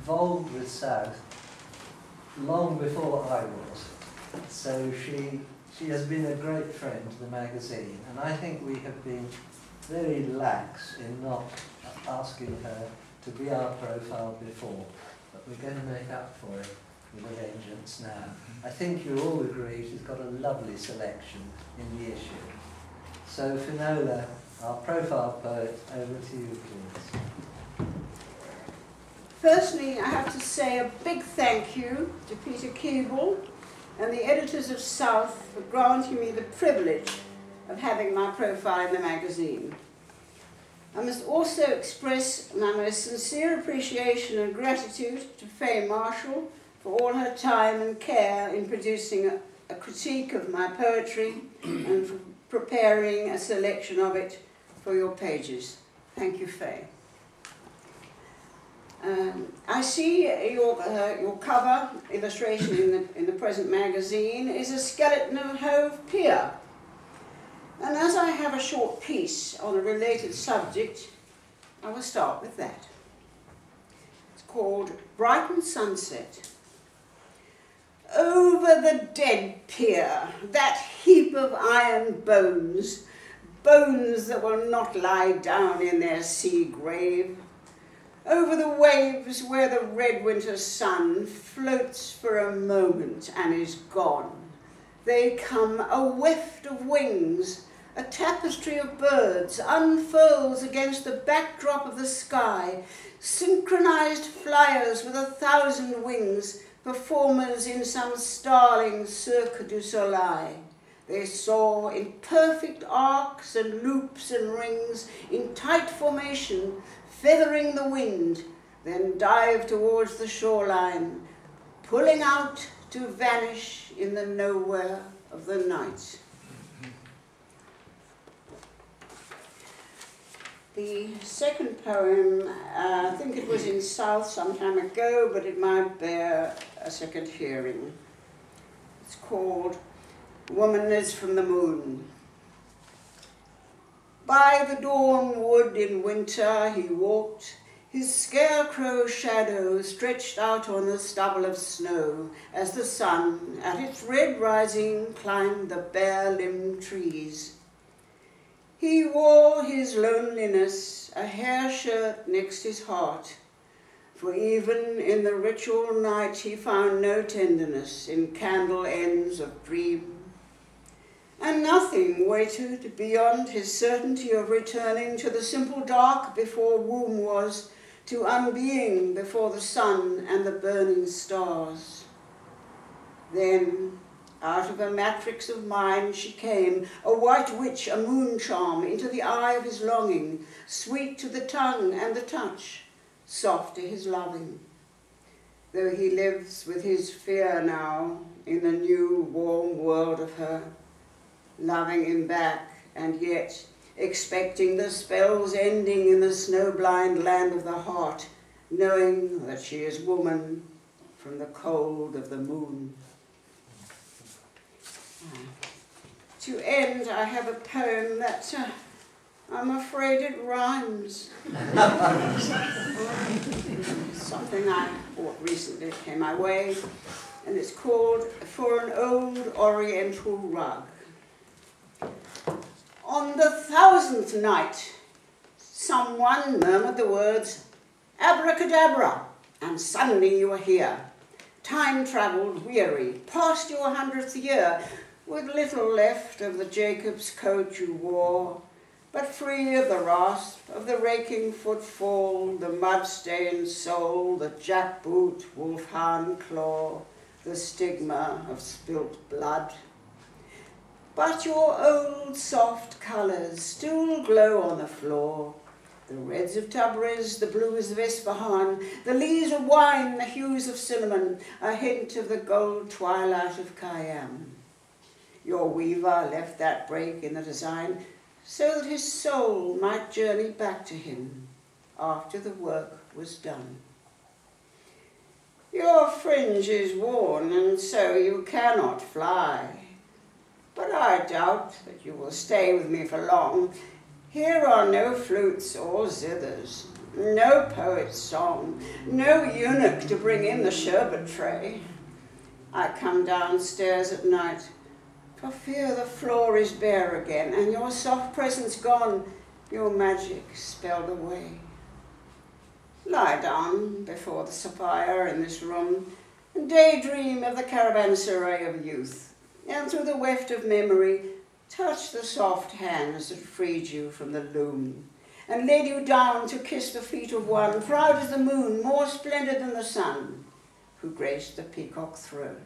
involved with South long before I was. So she has been a great friend to the magazine, and I think we have been very lax in not asking her to be our profile before, but we're going to make up for it with a vengeance now. I think you all agree she's got a lovely selection in the issue. So Finola, our profile poet, over to you, please. Firstly, I have to say a big thank you to Peter Keeble and the editors of South for granting me the privilege of having my profile in the magazine. I must also express my most sincere appreciation and gratitude to Faye Marshall for all her time and care in producing a critique of my poetry and for preparing a selection of it for your pages. Thank you, Faye. I see your cover illustration in the present magazine is a skeleton of Hove Pier. And as I have a short piece on a related subject, I will start with that. It's called Brighton Sunset. Over the dead pier, that heap of iron bones, bones that will not lie down in their sea grave, over the waves where the red winter sun floats for a moment and is gone, they come a weft of wings, a tapestry of birds unfurls against the backdrop of the sky, synchronized flyers with 1,000 wings, performers in some starling Cirque du Soleil. They soar in perfect arcs and loops and rings, in tight formation, feathering the wind, then dive towards the shoreline, pulling out to vanish in the nowhere of the night. The second poem, I think it was in South some time ago, but it might bear a second hearing. It's called Woman is from the Moon. By the dawn wood in winter he walked, his scarecrow shadow stretched out on the stubble of snow, as the sun, at its red rising, climbed the bare-limbed trees. He wore his loneliness, a hair shirt next his heart, for even in the ritual night he found no tenderness in candle ends of dream. And nothing waited beyond his certainty of returning to the simple dark before womb was, to unbeing before the sun and the burning stars. Then, out of a matrix of mind she came, a white witch, a moon charm, into the eye of his longing, sweet to the tongue and the touch, soft to his loving. Though he lives with his fear now in the new warm world of her, loving him back and yet expecting the spell's ending in the snow-blind land of the heart, knowing that she is woman from the cold of the moon. To end, I have a poem that I'm afraid it rhymes. Something I bought recently came my way, and it's called For an Old Oriental Rug. On the 1000th night, someone murmured the words, "Abracadabra," and suddenly you were here, time-travelled, weary, past your 100th year, with little left of the Jacob's coat you wore, but free of the rasp of the raking footfall, the mud-stained sole, the jackboot, wolf-hound claw, the stigma of spilt blood. But your old soft colours still glow on the floor, the reds of Tabriz, the blues of Isfahan, the lees of wine, the hues of cinnamon, a hint of the gold twilight of Khayyam. Your weaver left that break in the design so that his soul might journey back to him after the work was done. Your fringe is worn, and so you cannot fly. But I doubt that you will stay with me for long. Here are no flutes or zithers. no poet's song, no eunuch to bring in the sherbet tray. I come downstairs at night, for fear the floor is bare again, and your soft presence gone, your magic spelled away. Lie down before the fire in this room, and daydream of the caravanserai of youth, and through the weft of memory, touch the soft hands that freed you from the loom, and led you down to kiss the feet of one, proud as the moon, more splendid than the sun, who graced the peacock throne.